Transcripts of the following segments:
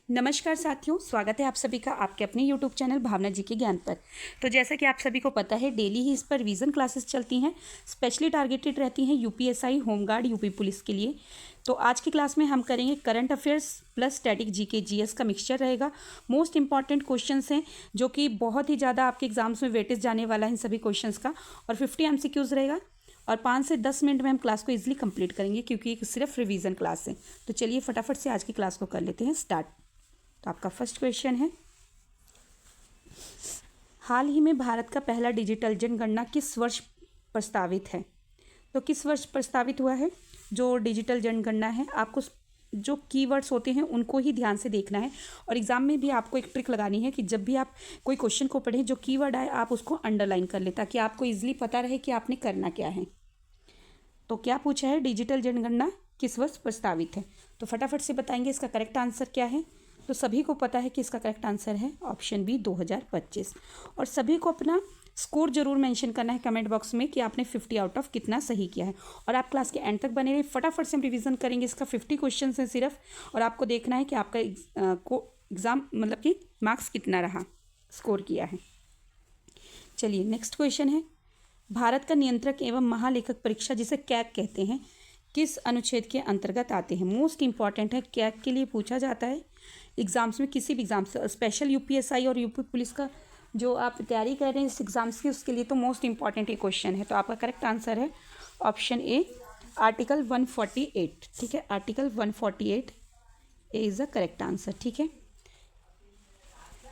नमस्कार साथियों, स्वागत है आप सभी का आपके अपने यूट्यूब चैनल भावना जी के ज्ञान पर। तो जैसा कि आप सभी को पता है, डेली ही इस पर रिवीजन क्लासेस चलती हैं, स्पेशली टारगेटेड रहती हैं यूपीएसआई, होमगार्ड, यूपी पुलिस के लिए। तो आज की क्लास में हम करेंगे current affairs plus static GK GS का मिक्सचर रहेगा। मोस्ट इंपॉर्टेंट क्वेश्चंस हैं जो कि बहुत ही ज़्यादा आपके एग्जाम्स में वेटेज जाने वाला है इन सभी क्वेश्चंस का, और 50 एमसीक्यूज रहेगा और 5 से 10 मिनट में हम क्लास को इजीली कंप्लीट करेंगे क्योंकि एक सिर्फ रिवीजन क्लास है। तो चलिए फटाफट से आज की क्लास को कर लेते हैं स्टार्ट। तो आपका फर्स्ट क्वेश्चन है, हाल ही में भारत का पहला डिजिटल जनगणना किस वर्ष प्रस्तावित है? तो किस वर्ष प्रस्तावित हुआ है जो डिजिटल जनगणना है? आपको जो कीवर्ड्स होते हैं उनको ही ध्यान से देखना है, और एग्जाम में भी आपको एक ट्रिक लगानी है कि जब भी आप कोई क्वेश्चन को पढ़ें, जो कीवर्ड आए आप उसको अंडरलाइन कर लें ताकि आपको ईजिली पता रहे कि आपने करना क्या है। तो क्या पूछा है, डिजिटल जनगणना किस वर्ष प्रस्तावित है? तो फटाफट से बताएंगे इसका करेक्ट आंसर क्या है। तो सभी को पता है कि इसका करेक्ट आंसर है ऑप्शन बी 2025। और सभी को अपना स्कोर जरूर मेंशन करना है कमेंट बॉक्स में कि आपने 50 आउट ऑफ कितना सही किया है। और आप क्लास के एंड तक बने रहे, फटाफट से हम रिवीजन करेंगे। इसका 50 क्वेश्चन है सिर्फ, और आपको देखना है कि आपका एग्जाम मतलब कि मार्क्स कितना रहा, स्कोर किया है। चलिए नेक्स्ट क्वेश्चन है, भारत का नियंत्रक एवं महालेखक परीक्षा जिसे कैग कहते हैं किस अनुच्छेद के अंतर्गत आते हैं? मोस्ट इंपॉर्टेंट है, कैग के लिए पूछा जाता है एग्जाम्स में, किसी भी एग्जाम से, स्पेशल यूपीएसआई और यूपी पुलिस का जो आप तैयारी कर रहे हैं इस एग्जाम्स की, उसके लिए तो मोस्ट इंपॉर्टेंट ये क्वेश्चन है। तो आपका करेक्ट आंसर है ऑप्शन ए आर्टिकल 148। ठीक है, article 148 A is the correct answer. ठीक है,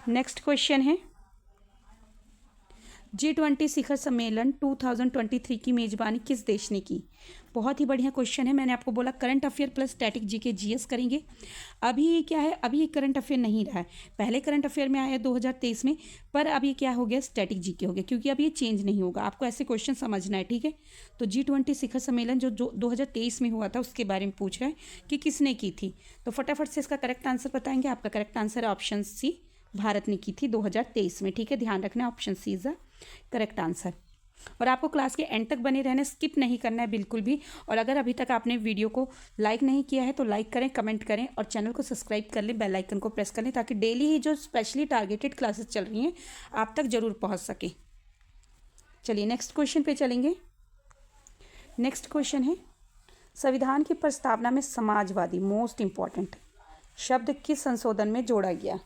नेक्स्ट क्वेश्चन है, G20 शिखर सम्मेलन 2023 की मेजबानी किस देश ने की? बहुत ही बढ़िया क्वेश्चन है। मैंने आपको बोला current affair plus static GK GS करेंगे। अभी क्या है, अभी ये करंट अफेयर नहीं रहा है, पहले करंट अफेयर में आया 2023 में, पर अब ये क्या हो गया, स्टैटिक जीके हो गया, क्योंकि अब ये चेंज नहीं होगा। आपको ऐसे क्वेश्चन समझना है। ठीक है, तो G20 शिखर सम्मेलन जो 2023 में हुआ था उसके बारे में पूछ रहा है कि किसने की थी। तो फटाफट से इसका करेक्ट आंसर बताएंगे। आपका करेक्ट आंसर है ऑप्शन सी, भारत ने की थी 2023 में। ठीक है, ध्यान रखना, option C is the correct answer. और आपको क्लास के एंड तक बने रहना, स्किप नहीं करना है बिल्कुल भी। और अगर अभी तक आपने वीडियो को लाइक नहीं किया है तो लाइक करें, कमेंट करें और चैनल को सब्सक्राइब कर लें, बेल आइकन को प्रेस कर लें ताकि डेली ही जो स्पेशली टारगेटेड क्लासेस चल रही हैं आप तक जरूर पहुंच सके। चलिए नेक्स्ट क्वेश्चन पे चलेंगे। नेक्स्ट क्वेश्चन है, संविधान की प्रस्तावना में समाजवादी, मोस्ट इंपॉर्टेंट, शब्द किस संशोधन में जोड़ा गया?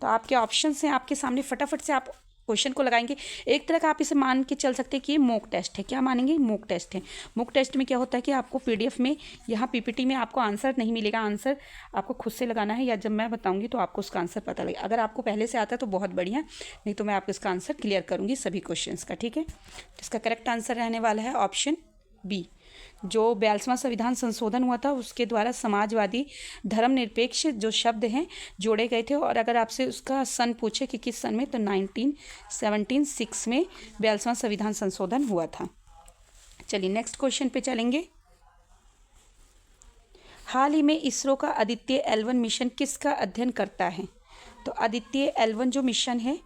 तो आपके ऑप्शन हैं आपके सामने, फटाफट से आप क्वेश्चन को लगाएंगे। एक तरह का आप इसे मान के चल सकते हैं कि ये मॉक टेस्ट है। क्या मानेंगे? मॉक टेस्ट है। मॉक टेस्ट में क्या होता है कि आपको पीडीएफ में, यहाँ पीपीटी में आपको आंसर नहीं मिलेगा, आंसर आपको खुद से लगाना है, या जब मैं बताऊंगी तो आपको उसका आंसर पता लगेगा। अगर आपको पहले से आता है तो बहुत बढ़िया, नहीं तो मैं आपको इसका आंसर क्लियर करूँगी सभी क्वेश्चन का। ठीक है, इसका करेक्ट आंसर रहने वाला है ऑप्शन बी। जो 42वां संविधान संशोधन हुआ था उसके द्वारा समाजवादी, धर्मनिरपेक्ष जो शब्द हैं जोड़े गए थे। और अगर आपसे उसका सन पूछे कि किस सन में, तो 1976 में 42वां संविधान संशोधन हुआ था। चलिए नेक्स्ट क्वेश्चन पे चलेंगे। हाल ही में इसरो का आदित्य L1 मिशन किसका अध्ययन करता है? तो आदित्य L1 जो मिशन है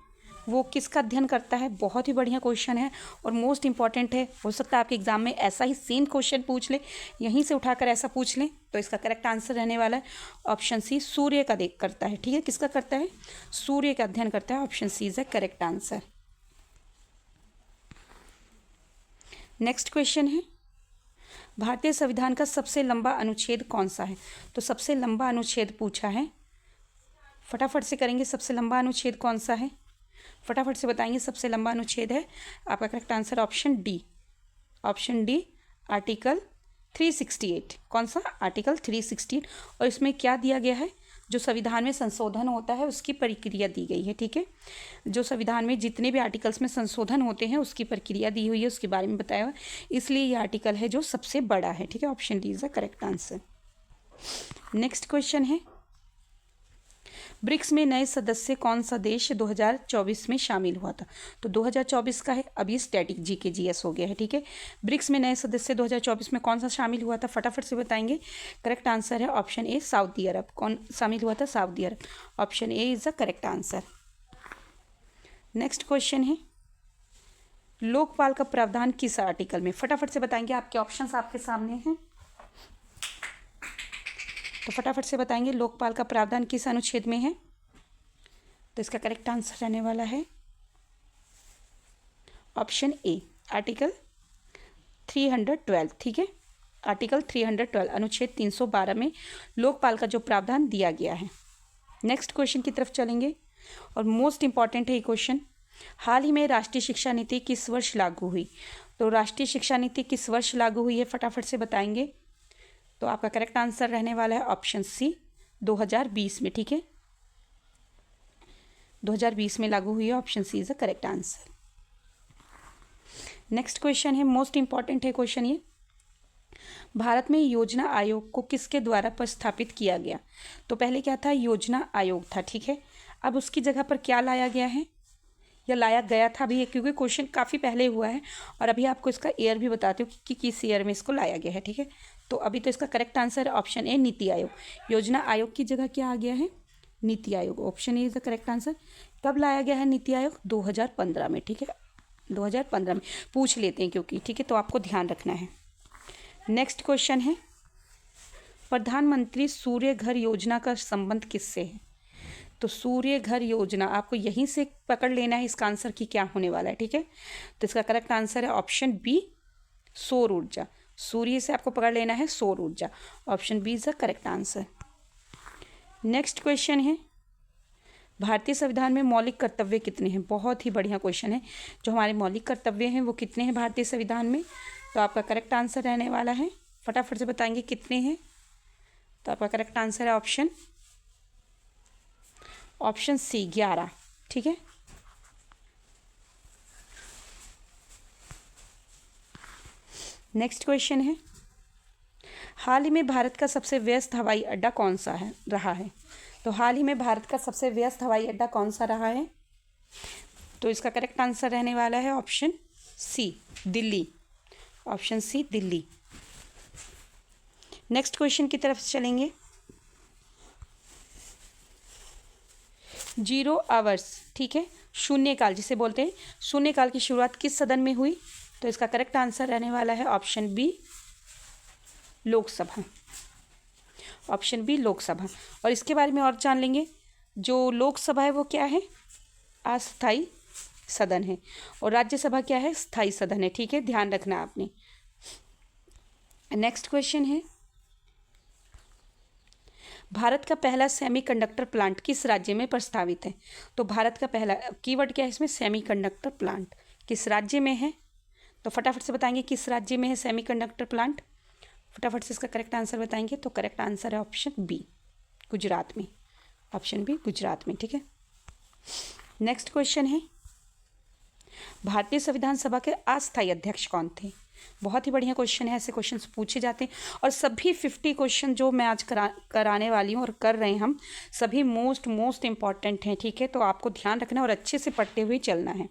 वो किसका अध्ययन करता है? बहुत ही बढ़िया क्वेश्चन है और मोस्ट इंपॉर्टेंट है। हो सकता है आपके एग्जाम में ऐसा ही सेम क्वेश्चन पूछ ले, यहीं से उठाकर ऐसा पूछ लें। तो इसका करेक्ट आंसर रहने वाला है ऑप्शन सी, सूर्य का देख करता है। ठीक है, किसका करता है? सूर्य का अध्ययन करता है। Option C is the correct answer. Next question है, भारतीय संविधान का सबसे लंबा अनुच्छेद कौन सा है? तो सबसे लंबा अनुच्छेद पूछा है, फटाफट से करेंगे। सबसे लंबा अनुच्छेद कौन सा है? फटाफट से बताएंगे। सबसे लंबा अनुच्छेद है, आपका correct answer option D. Option D, article 368। कौन सा? आर्टिकल 368। और इसमें क्या दिया गया है? जो संविधान में संशोधन होता है उसकी प्रक्रिया दी गई है। ठीक है, जो संविधान में जितने भी आर्टिकल्स में संशोधन होते हैं उसकी प्रक्रिया दी हुई है, उसके बारे में बताया हुआ, इसलिए ये आर्टिकल है जो सबसे बड़ा है। ठीक है, option D is the correct answer. Next question है, ब्रिक्स में नए सदस्य कौन सा देश 2024 में शामिल हुआ था? तो 2024 का है, अभी स्टैटिक जीके जीएस हो गया है। ठीक है, ब्रिक्स में नए सदस्य 2024 में कौन सा शामिल हुआ था? फटाफट से बताएंगे। करेक्ट आंसर है ऑप्शन ए, सऊदी अरब। कौन शामिल हुआ था? Saudi Arab. Option A is the correct answer. Next question है, लोकपाल का प्रावधान किस आर्टिकल में? फटाफट से बताएंगे। आपके ऑप्शंस आपके सामने हैं। तो फटाफट से बताएंगे लोकपाल का प्रावधान किस अनुच्छेद में है। तो इसका करेक्ट आंसर रहने वाला है ऑप्शन ए, आर्टिकल 312। ठीक है, आर्टिकल 312 अनुच्छेद 312 में लोकपाल का जो प्रावधान दिया गया है। नेक्स्ट क्वेश्चन की तरफ चलेंगे और मोस्ट इंपॉर्टेंट है ये क्वेश्चन। हाल ही में राष्ट्रीय शिक्षा नीति किस वर्ष लागू हुई। तो राष्ट्रीय शिक्षा नीति किस वर्ष लागू हुई है, फटाफट से बताएंगे। तो आपका करेक्ट आंसर रहने वाला है ऑप्शन सी, 2020 में। ठीक है, 2020 में लागू हुई है, option C is the correct answer. Next question है, मोस्ट इंपॉर्टेंट है क्वेश्चन ये। भारत में योजना आयोग को किसके द्वारा प्रस्थापित किया गया। तो पहले क्या था, योजना आयोग था। ठीक है, अब उसकी जगह पर क्या लाया गया है या लाया गया था अभी, क्योंकि क्वेश्चन काफ़ी पहले हुआ है और अभी आपको इसका ईयर भी बताती हूँ कि किस ईयर में इसको लाया गया है। ठीक है, तो अभी तो इसका करेक्ट आंसर है ऑप्शन ए, नीति आयोग। योजना आयोग की जगह क्या आ गया है, NITI Aayog. Option A is the correct answer. कब लाया गया है नीति आयोग, 2015 में। ठीक है, 2015 में पूछ लेते हैं क्योंकि, ठीक है, तो आपको ध्यान रखना है। नेक्स्ट क्वेश्चन है, प्रधानमंत्री सूर्य घर योजना का संबंध किससे है। तो सूर्य घर योजना आपको यहीं से पकड़ लेना है इसका आंसर की क्या होने वाला है। ठीक है, तो इसका करेक्ट आंसर है ऑप्शन बी, सौर ऊर्जा। सूर्य से आपको पकड़ लेना है सौर ऊर्जा, option B is the correct answer. Next question है, भारतीय संविधान में मौलिक कर्तव्य कितने हैं। बहुत ही बढ़िया क्वेश्चन है। जो हमारे मौलिक कर्तव्य हैं वो कितने हैं भारतीय संविधान में। तो आपका करेक्ट आंसर रहने वाला है, फटाफट से बताएंगे कितने हैं। तो आपका करेक्ट आंसर है ऑप्शन सी, 11। ठीक है, नेक्स्ट क्वेश्चन है, हाल ही में भारत का सबसे व्यस्त हवाई अड्डा कौन सा है रहा है। तो हाल ही में भारत का सबसे व्यस्त हवाई अड्डा कौन सा रहा है। तो इसका करेक्ट आंसर रहने वाला है option C, Delhi. Option C, Delhi. Next question की तरफ चलेंगे। 0 आवर्स, ठीक है, शून्यकाल जिसे बोलते हैं, शून्यकाल की शुरुआत किस सदन में हुई। तो इसका करेक्ट आंसर रहने वाला है option B, Lok Sabha. Option B, Lok Sabha. और इसके बारे में और जान लेंगे। जो लोकसभा है वो क्या है, अस्थायी सदन है, और राज्यसभा क्या है, स्थायी सदन है। ठीक है, ध्यान रखना आपने। नेक्स्ट क्वेश्चन है, भारत का पहला सेमीकंडक्टर प्लांट किस राज्य में प्रस्तावित है। तो भारत का पहला, कीवर्ड क्या है इसमें, सेमीकंडक्टर प्लांट, किस राज्य में है। तो फटाफट से बताएंगे किस राज्य में है सेमीकंडक्टर प्लांट। फटाफट से इसका करेक्ट आंसर बताएंगे। तो करेक्ट आंसर है ऑप्शन बी, गुजरात में। ऑप्शन बी, गुजरात में। ठीक है, नेक्स्ट क्वेश्चन है, भारतीय संविधान सभा के अस्थायी अध्यक्ष कौन थे। बहुत ही बढ़िया क्वेश्चन है, ऐसे क्वेश्चन पूछे जाते हैं और सभी 50 क्वेश्चन जो मैं आज कराने वाली हूँ और कर रहे हैं हम, सभी मोस्ट इंपॉर्टेंट हैं। ठीक है, तो आपको ध्यान रखना और अच्छे से पढ़ते हुए चलना है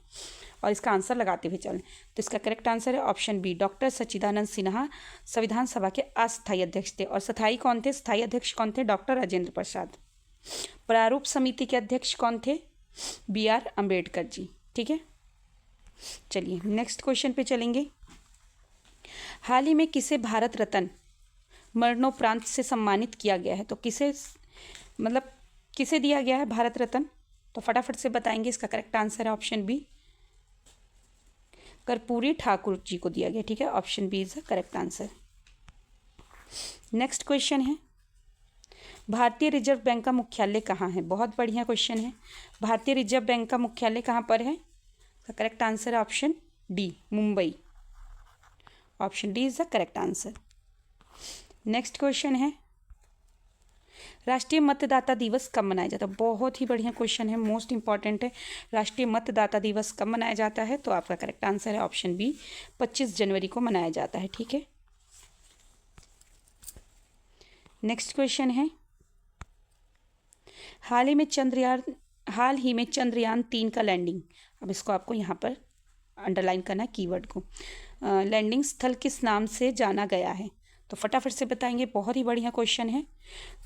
और इसका आंसर लगाते हुए चलना। तो इसका करेक्ट आंसर है ऑप्शन बी, डॉक्टर सच्चिदानंद सिन्हा संविधान सभा के अस्थायी अध्यक्ष थे। और स्थायी कौन थे, स्थायी अध्यक्ष कौन थे, डॉक्टर राजेंद्र प्रसाद। प्रारूप समिति के अध्यक्ष कौन थे, BR अम्बेडकर जी। ठीक है, चलिए नेक्स्ट क्वेश्चन पे चलेंगे। हाल ही में किसे भारत रत्न मरणोपरांत से सम्मानित किया गया है। तो किसे, मतलब किसे दिया गया है भारत रत्न। तो फटाफट से बताएंगे। इसका करेक्ट आंसर है ऑप्शन बी, कर्पूरी ठाकुर जी को दिया गया। ठीक है, option B is the correct answer. Next question है, भारतीय रिजर्व बैंक का मुख्यालय कहाँ है। बहुत बढ़िया क्वेश्चन है। भारतीय रिजर्व बैंक का मुख्यालय कहाँ पर है। करेक्ट आंसर है option D, Mumbai. Option D is the correct answer. Next question है, राष्ट्रीय मतदाता दिवस कब मनाया जाता है। बहुत ही बढ़िया क्वेश्चन है, मोस्ट इंपॉर्टेंट है। राष्ट्रीय मतदाता दिवस कब मनाया जाता है। तो आपका करेक्ट आंसर है ऑप्शन बी, 25 जनवरी को मनाया जाता है। ठीक है, नेक्स्ट क्वेश्चन है, हाल ही में चंद्रयान 3 का लैंडिंग, अब इसको आपको यहाँ पर अंडरलाइन करना है कीवर्ड को, लैंडिंग स्थल किस नाम से जाना गया है। तो फटाफट से बताएंगे, बहुत ही बढ़िया क्वेश्चन है।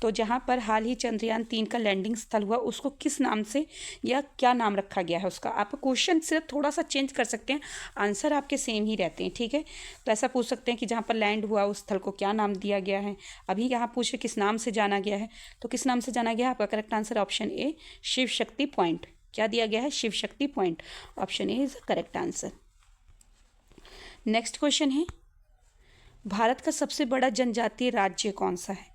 तो जहाँ पर हाल ही चंद्रयान-3 का लैंडिंग स्थल हुआ उसको किस नाम से या क्या नाम रखा गया है उसका। आप क्वेश्चन सिर्फ थोड़ा सा चेंज कर सकते हैं, आंसर आपके सेम ही रहते हैं, ठीक है। तो ऐसा पूछ सकते हैं कि जहाँ पर लैंड हुआ उस स्थल को क्या नाम दिया गया है। अभी यहाँ पूछे किस नाम से जाना गया है, तो किस नाम से जाना गया है। आपका correct answer option A, Shiv Shakti point. क्या दिया गया है, Shiv Shakti point. Option A is correct answer. Next question है, भारत का सबसे बड़ा जनजातीय राज्य कौन सा है।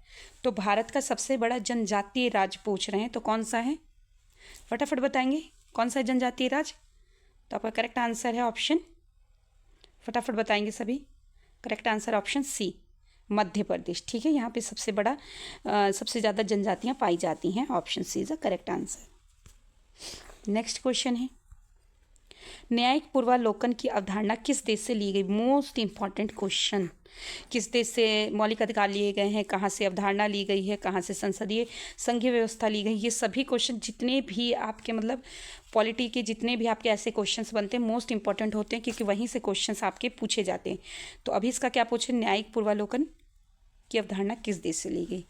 तो भारत का सबसे बड़ा जनजातीय राज्य पूछ रहे हैं, तो कौन सा है, फटाफट बताएंगे कौन सा है जनजातीय राज्य। तो आपका करेक्ट आंसर है ऑप्शन, फटाफट बताएंगे सभी। करेक्ट आंसर ऑप्शन सी, मध्य प्रदेश, ठीक है। यहाँ पे सबसे बड़ा सबसे ज़्यादा जनजातियाँ पाई जाती हैं। Option C is the correct answer. Next question है, न्यायिक पूर्वालोकन की अवधारणा किस देश से ली गई। मोस्ट इंपॉर्टेंट क्वेश्चन, किस देश से मौलिक अधिकार लिए गए हैं, कहाँ से अवधारणा ली गई है, कहाँ से संसदीय संघीय व्यवस्था ली गई। ये सभी क्वेश्चन जितने भी आपके मतलब पॉलिटी के जितने भी आपके ऐसे क्वेश्चंस बनते हैं मोस्ट इंपॉर्टेंट होते हैं, क्योंकि वहीं से क्वेश्चंस आपके पूछे जाते हैं। तो अभी इसका क्या पूछे, न्यायिक पूर्वालोकन की अवधारणा किस देश से ली गई।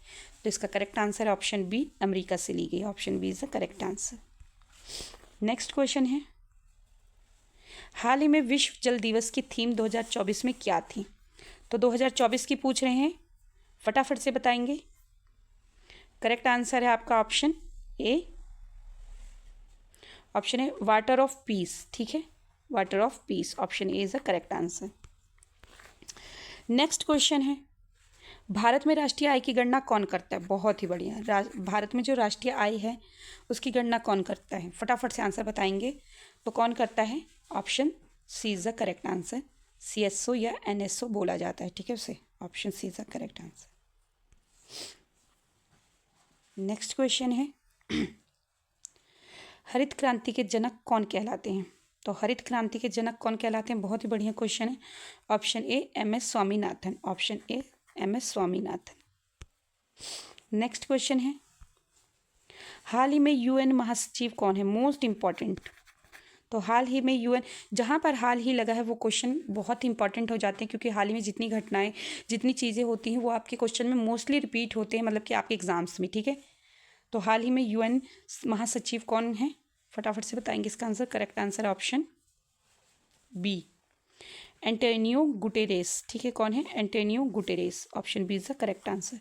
तो इसका correct answer option B, America से ली गई। Option B is the correct answer. Next question है, हाल ही में विश्व जल दिवस की थीम 2024 में क्या थी। तो 2024 की पूछ रहे हैं, फटाफट से बताएंगे। करेक्ट आंसर है आपका ऑप्शन ए, ऑप्शन है वाटर ऑफ पीस, ठीक है, water of peace. Option A is the correct answer. Next question है, भारत में राष्ट्रीय आय की गणना कौन करता है। बहुत ही बढ़िया, भारत में जो राष्ट्रीय आय है उसकी गणना कौन करता है, फटाफट से आंसर बताएंगे। तो कौन करता है, option C is the correct answer. CSO या NSO बोला जाता है, ठीक है उसे। Option C is the correct answer. Next question है, हरित क्रांति के जनक कौन कहलाते हैं। तो हरित क्रांति के जनक कौन कहलाते हैं, बहुत ही बढ़िया क्वेश्चन है। Option A, MS Swaminathan. Option A, MS Swaminathan. Next question है, हाल ही में UN महासचिव कौन है। मोस्ट इंपॉर्टेंट, तो हाल ही में UN, जहाँ पर हाल ही लगा है वो क्वेश्चन बहुत इंपॉर्टेंट हो जाते हैं, क्योंकि हाल ही में जितनी घटनाएं जितनी चीज़ें होती हैं वो आपके क्वेश्चन में मोस्टली रिपीट होते हैं, मतलब कि आपके एग्जाम्स में, ठीक है। तो हाल ही में UN महासचिव कौन है, फटाफट से बताएंगे इसका आंसर। Correct answer option B, Antonio Guterres, ठीक है। कौन है, Antonio Guterres. Option B is the correct answer.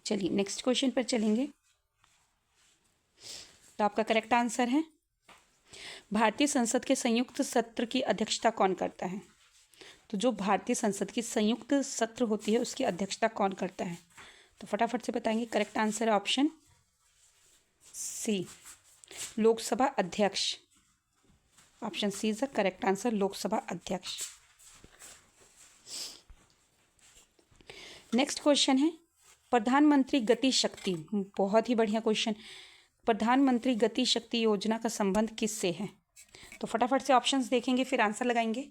चलिए नेक्स्ट क्वेश्चन पर चलेंगे। तो आपका करेक्ट आंसर है, भारतीय संसद के संयुक्त सत्र की अध्यक्षता कौन करता है। तो जो भारतीय संसद की संयुक्त सत्र होती है उसकी अध्यक्षता कौन करता है, तो फटाफट से बताएंगे। करेक्ट आंसर है ऑप्शन सी, लोकसभा अध्यक्ष। Option C is the correct answer, Lok Sabha अध्यक्ष। नेक्स्ट क्वेश्चन है, प्रधानमंत्री गति शक्ति, बहुत ही बढ़िया क्वेश्चन। प्रधानमंत्री गति शक्ति योजना का संबंध किससे है। तो फटाफट से ऑप्शंस देखेंगे फिर आंसर लगाएंगे।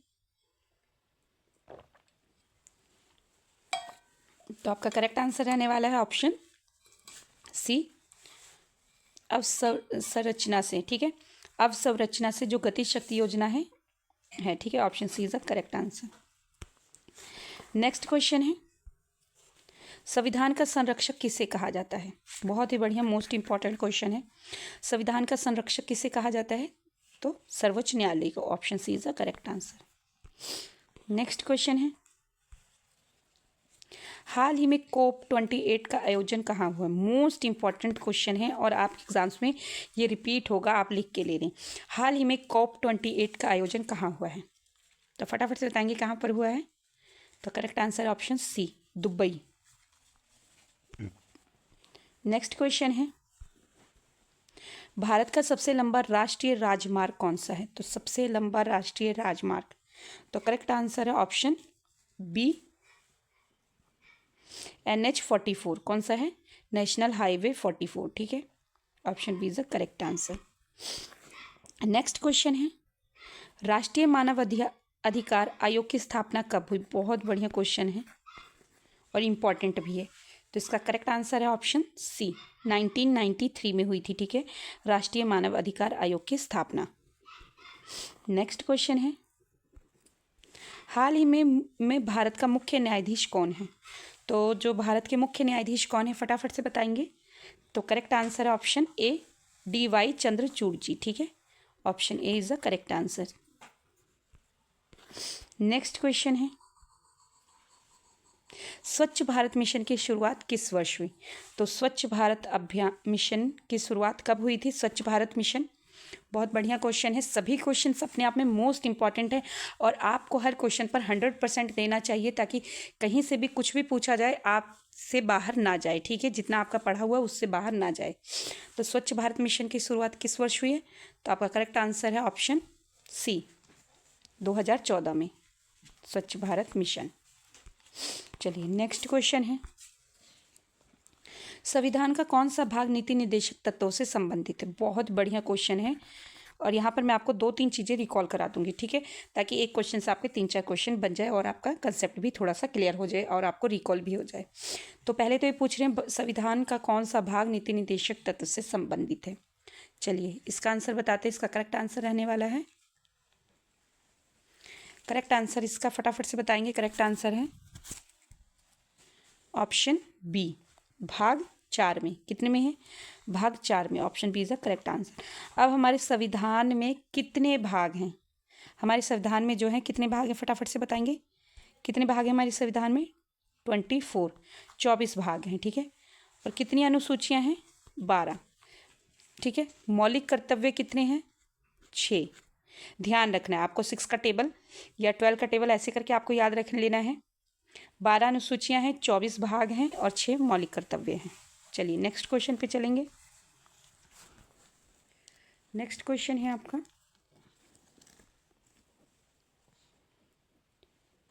तो आपका करेक्ट आंसर रहने वाला है ऑप्शन सी, अवसंरचना से, ठीक है। अवसंरचना से जो गति शक्ति योजना है, ठीक है। Option C is the correct answer. Next question है, संविधान का संरक्षक किसे कहा जाता है। बहुत ही बढ़िया, मोस्ट इंपॉर्टेंट क्वेश्चन है। संविधान का संरक्षक किसे कहा जाता है, तो सर्वोच्च न्यायालय को। Option C is the correct answer. Next question है, हाल ही में COP28 का आयोजन कहाँ हुआ। मोस्ट इंपॉर्टेंट क्वेश्चन है और आपके एग्जाम्स में ये रिपीट होगा, आप लिख के ले लें। हाल ही में COP28 का आयोजन कहाँ हुआ है, तो फटाफट से बताएंगे कहाँ पर हुआ है। तो correct answer option C, Dubai. Next question है, भारत का सबसे लंबा राष्ट्रीय राजमार्ग कौन सा है। तो सबसे लंबा राष्ट्रीय राजमार्ग, तो करेक्ट आंसर है ऑप्शन बी, NH44। कौन सा है, नेशनल हाईवे 44, ठीक है। Option B is the correct answer. Next question है, राष्ट्रीय मानव अधिकार आयोग की स्थापना कब हुई। बहुत बढ़िया क्वेश्चन है और इम्पॉर्टेंट भी है। तो इसका करेक्ट आंसर है ऑप्शन सी, 1993 में हुई थी, ठीक है, राष्ट्रीय मानव अधिकार आयोग की स्थापना। नेक्स्ट क्वेश्चन है, हाल ही में भारत का मुख्य न्यायाधीश कौन है? तो जो भारत के मुख्य न्यायाधीश कौन है फटाफट से बताएंगे। तो करेक्ट आंसर है ऑप्शन ए, DY चंद्रचूड़ जी। ठीक है, option A is the correct answer. Next question है, स्वच्छ भारत मिशन की शुरुआत किस वर्ष हुई? तो स्वच्छ भारत अभियान मिशन की शुरुआत कब हुई थी? स्वच्छ भारत मिशन, बहुत बढ़िया क्वेश्चन है। सभी क्वेश्चन अपने आप में मोस्ट इंपॉर्टेंट है और आपको हर क्वेश्चन पर 100% देना चाहिए ताकि कहीं से भी कुछ भी पूछा जाए आप से बाहर ना जाए। ठीक है, जितना आपका पढ़ा हुआ है उससे बाहर ना जाए। तो स्वच्छ भारत मिशन की शुरुआत किस वर्ष हुई है? तो आपका करेक्ट आंसर है ऑप्शन सी, 2014 में स्वच्छ भारत मिशन। चलिए नेक्स्ट क्वेश्चन है, संविधान का कौन सा भाग नीति निर्देशक तत्वों से संबंधित है? बहुत बढ़िया क्वेश्चन है और यहाँ पर मैं आपको 2-3 चीज़ें रिकॉल करा दूंगी। ठीक है, ताकि एक क्वेश्चन से आपके 3-4 क्वेश्चन बन जाए और आपका कंसेप्ट भी थोड़ा सा क्लियर हो जाए और आपको रिकॉल भी हो जाए। तो पहले तो ये पूछ रहे हैं संविधान का कौन सा भाग नीति निर्देशक तत्व से संबंधित है। चलिए इसका आंसर बताते हैं। इसका करेक्ट आंसर रहने वाला है, करेक्ट आंसर इसका फटाफट से बताएंगे। करेक्ट आंसर है ऑप्शन बी, भाग 4 में। कितने में है? भाग 4 में। Option B is the correct answer. अब हमारे संविधान में कितने भाग हैं? हमारे संविधान में जो है कितने भाग हैं फटाफट से बताएंगे। कितने भाग हैं हमारे संविधान में? 24 भाग हैं। ठीक है, और कितनी अनुसूचियां हैं? 12। ठीक है, मौलिक कर्तव्य कितने हैं? 6। ध्यान रखना है आपको 6 का टेबल या 12 का टेबल ऐसे करके आपको याद रख लेना है। 12 अनुसूचियां हैं, 24 भाग हैं और 6 मौलिक कर्तव्य हैं। चलिए नेक्स्ट क्वेश्चन पे चलेंगे। नेक्स्ट क्वेश्चन है आपका,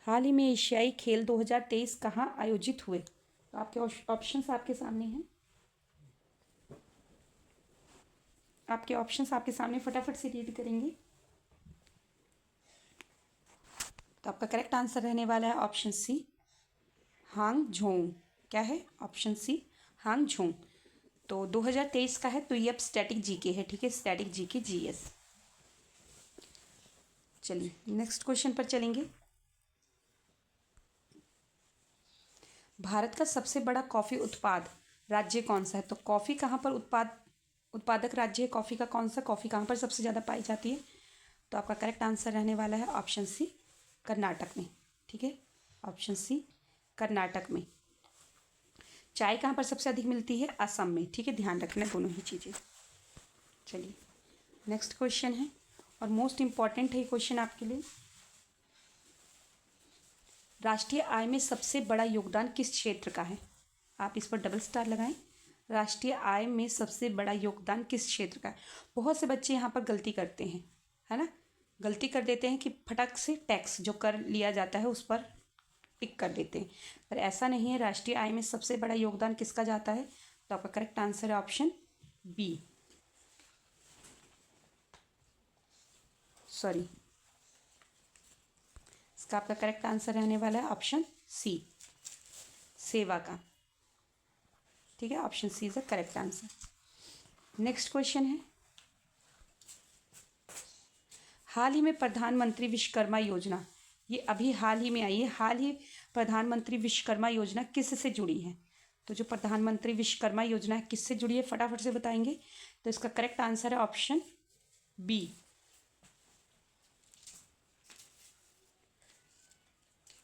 हाल ही में एशियाई खेल 2023 कहाँ आयोजित हुए? तो आपके ऑप्शंस आपके सामने हैं, आपके ऑप्शंस आपके सामने, फटाफट से रीड करेंगे। तो आपका करेक्ट आंसर रहने वाला है ऑप्शन सी, हांगझोंग। क्या है? Option C, Hangzhou. तो 2023 का है, तो ये अब स्टैटिक जीके है। ठीक है, स्टैटिक जीके GS। चलिए नेक्स्ट क्वेश्चन पर चलेंगे। भारत का सबसे बड़ा कॉफी उत्पाद राज्य कौन सा है? तो कॉफी कहाँ पर उत्पादक राज्य है कॉफी का? कौन सा कॉफी कहाँ पर सबसे ज़्यादा पाई जाती है? तो आपका करेक्ट आंसर रहने वाला है ऑप्शन सी, कर्नाटक में। ठीक है, ऑप्शन सी, कर्नाटक में। चाय कहाँ पर सबसे अधिक मिलती है? असम में। ठीक है, ध्यान रखना दोनों ही चीज़ें। चलिए नेक्स्ट क्वेश्चन है और मोस्ट इम्पॉर्टेंट है क्वेश्चन आपके लिए, राष्ट्रीय आय में सबसे बड़ा योगदान किस क्षेत्र का है? आप इस पर डबल स्टार लगाएं। राष्ट्रीय आय में सबसे बड़ा योगदान किस क्षेत्र का है? बहुत से बच्चे यहाँ पर गलती करते हैं, है ना, गलती कर देते हैं कि फटक से टैक्स जो कर लिया जाता है उस पर टिक कर देते हैं, पर ऐसा नहीं है। राष्ट्रीय आय में सबसे बड़ा योगदान किसका जाता है? तो आपका करेक्ट आंसर है ऑप्शन बी, सॉरी, इसका आपका करेक्ट आंसर रहने वाला है ऑप्शन सी, सेवा का। ठीक है, option C is the correct answer. Next question है, हाल ही में प्रधानमंत्री विश्वकर्मा योजना, ये अभी हाल ही में आई है, हाल ही प्रधानमंत्री विश्वकर्मा योजना किससे जुड़ी है? तो जो प्रधानमंत्री विश्वकर्मा योजना है किससे जुड़ी है फटाफट से बताएंगे। तो इसका करेक्ट आंसर है ऑप्शन बी,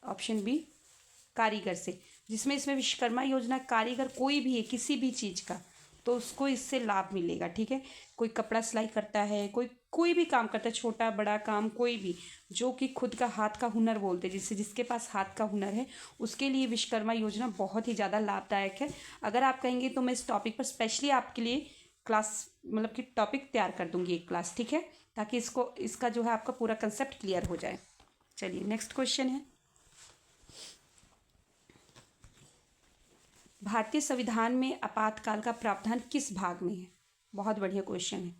ऑप्शन बी, कारीगर से। जिसमें इसमें विश्वकर्मा योजना कारीगर कोई भी है किसी भी चीज़ का, तो उसको इससे लाभ मिलेगा। ठीक है, कोई कपड़ा सिलाई करता है, कोई भी काम करता है, छोटा बड़ा काम कोई भी, जो कि खुद का हाथ का हुनर बोलते हैं, जिसके पास हाथ का हुनर है उसके लिए विश्वकर्मा योजना बहुत ही ज़्यादा लाभदायक है। अगर आप कहेंगे तो मैं इस टॉपिक पर स्पेशली आपके लिए क्लास, मतलब कि टॉपिक तैयार कर दूंगी एक क्लास। ठीक है, ताकि इसका जो है आपका पूरा कंसेप्ट क्लियर हो जाए। चलिए नेक्स्ट क्वेश्चन है, भारतीय संविधान में आपातकाल का प्रावधान किस भाग में है? बहुत बढ़िया क्वेश्चन है।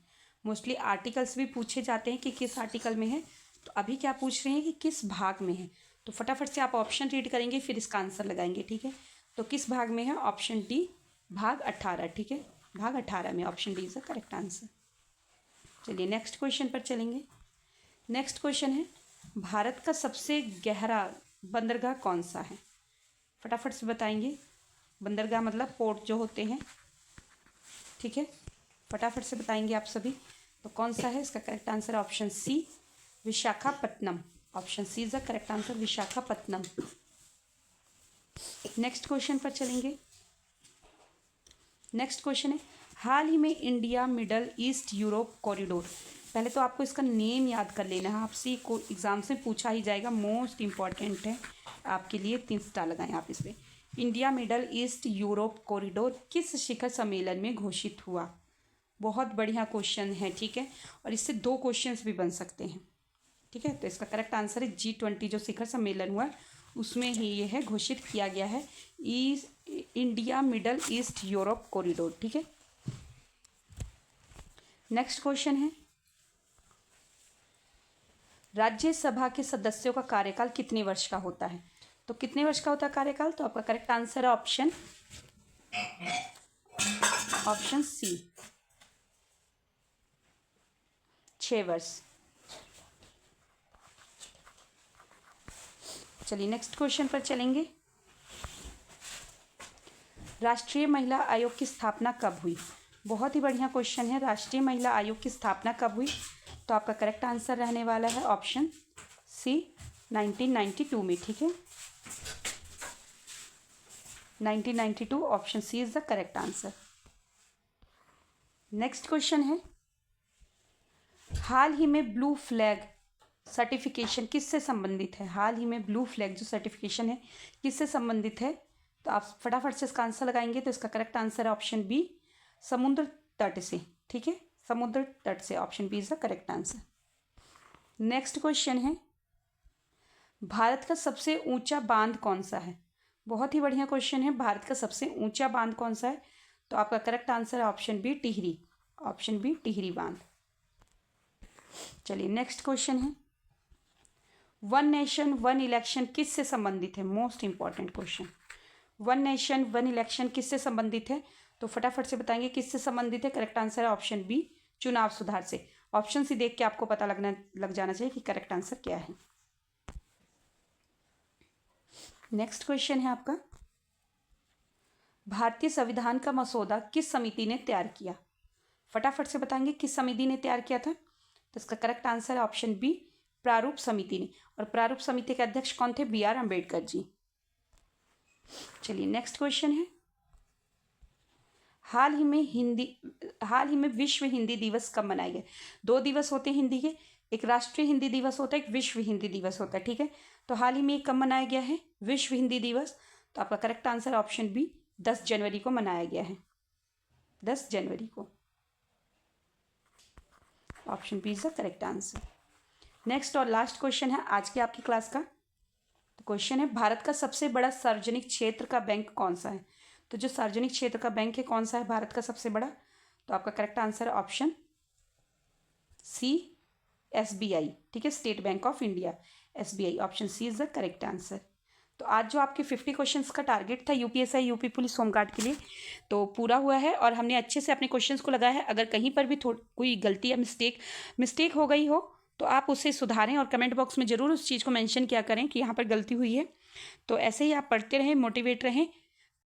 मोस्टली आर्टिकल्स भी पूछे जाते हैं कि किस आर्टिकल में है, तो अभी क्या पूछ रहे हैं कि किस भाग में है। तो फटाफट से आप ऑप्शन रीड करेंगे फिर इसका आंसर लगाएंगे। ठीक है, तो किस भाग में है? ऑप्शन डी, भाग 18। ठीक है, भाग 18 में, option D is the correct answer. चलिए नेक्स्ट क्वेश्चन पर चलेंगे। नेक्स्ट क्वेश्चन है, भारत का सबसे गहरा बंदरगाह कौन सा है? फटाफट से बताएंगे। बंदरगाह मतलब पोर्ट जो होते हैं, ठीक है, फटाफट से बताएंगे आप सभी। तो कौन सा है? इसका करेक्ट आंसर है option C, Visakhapatnam. Option C is the correct answer, Visakhapatnam. Next question पर चलेंगे। नेक्स्ट क्वेश्चन है, हाल ही में India Middle East Europe corridor. पहले तो आपको इसका नेम याद कर लेना है, आपसे को एग्जाम से पूछा ही जाएगा, मोस्ट इंपॉर्टेंट है आपके लिए। 3 स्टार लगाएं आप इस पर। India Middle East Europe corridor किस शिखर सम्मेलन में घोषित हुआ? बहुत बढ़िया क्वेश्चन है, ठीक है, और इससे 2 क्वेश्चंस भी बन सकते हैं, ठीक है। तो इसका करेक्ट आंसर है G20 जो शिखर सम्मेलन हुआ उसमें ही ये है, घोषित किया गया है India Middle East Europe corridor, ठीक है। नेक्स्ट क्वेश्चन है, राज्यसभा के सदस्यों का कार्यकाल कितने वर्ष का होता है? तो कितने वर्ष का होता है कार्यकाल? तो आपका करेक्ट आंसर है ऑप्शन सी, 6 वर्ष। चलिए नेक्स्ट क्वेश्चन पर चलेंगे। राष्ट्रीय महिला आयोग की स्थापना कब हुई? बहुत ही बढ़िया क्वेश्चन है, राष्ट्रीय महिला आयोग की स्थापना कब हुई? तो आपका करेक्ट आंसर रहने वाला है ऑप्शन सी, 1992 में, ठीक है। 1992, option C is the correct answer. Next question है, हाल ही में ब्लू फ्लैग सर्टिफिकेशन किससे संबंधित है? हाल ही में ब्लू फ्लैग जो सर्टिफिकेशन है किससे संबंधित है? तो आप फटाफट से इसका आंसर लगाएंगे। तो इसका करेक्ट आंसर है ऑप्शन बी, समुद्र तट से, ठीक है, समुद्र तट से। Option B is the correct answer. Next question है, भारत का सबसे ऊंचा बांध कौन सा है? बहुत ही बढ़िया क्वेश्चन है, भारत का सबसे ऊंचा बांध कौन सा है? तो आपका करेक्ट आंसर है option B, Tehri. Option B, Tehri बांध। चलिए नेक्स्ट क्वेश्चन है, वन नेशन वन इलेक्शन किससे संबंधित है? Most important question. One nation one election किससे संबंधित है? तो फटाफट से बताएंगे किससे संबंधित है। करेक्ट आंसर है ऑप्शन बी, चुनाव सुधार से। ऑप्शन सी देख के आपको पता लग जाना चाहिए कि करेक्ट आंसर क्या है। नेक्स्ट क्वेश्चन है आपका, भारतीय संविधान का मसौदा किस समिति ने तैयार किया? फटाफट से बताएंगे किस समिति ने तैयार किया था। तो इसका करेक्ट आंसर है ऑप्शन बी, प्रारूप समिति ने। और प्रारूप समिति के अध्यक्ष कौन थे? BR अम्बेडकर जी। चलिए नेक्स्ट क्वेश्चन है, हाल ही में विश्व हिंदी दिवस कब मनाया गया? 2 दिवस होते हैं हिंदी के, एक राष्ट्रीय हिंदी दिवस होता है, एक विश्व हिंदी दिवस होता है, ठीक है। तो हाल ही में कब मनाया गया है विश्व हिंदी दिवस? तो आपका करेक्ट आंसर ऑप्शन बी, 10 जनवरी को मनाया गया है, 10 जनवरी को। Option B is the correct answer. Next और लास्ट क्वेश्चन है आज की आपकी क्लास का। तो क्वेश्चन है, भारत का सबसे बड़ा सार्वजनिक क्षेत्र का बैंक कौन सा है? तो जो सार्वजनिक क्षेत्र का बैंक है कौन सा है भारत का सबसे बड़ा? तो आपका करेक्ट आंसर है ऑप्शन सी, SBI, ठीक है, State Bank of India, SBI। Option C is the correct answer. तो आज जो आपके 50 क्वेश्चंस का टारगेट था UPSI यूपी पुलिस होमगार्ड के लिए, तो पूरा हुआ है और हमने अच्छे से अपने क्वेश्चंस को लगाया है। अगर कहीं पर भी कोई गलती या मिस्टेक हो गई हो तो आप उसे सुधारें और कमेंट बॉक्स में ज़रूर उस चीज़ को मेंशन किया करें कि यहाँ पर गलती हुई है। तो ऐसे ही आप पढ़ते रहें, मोटिवेट रहें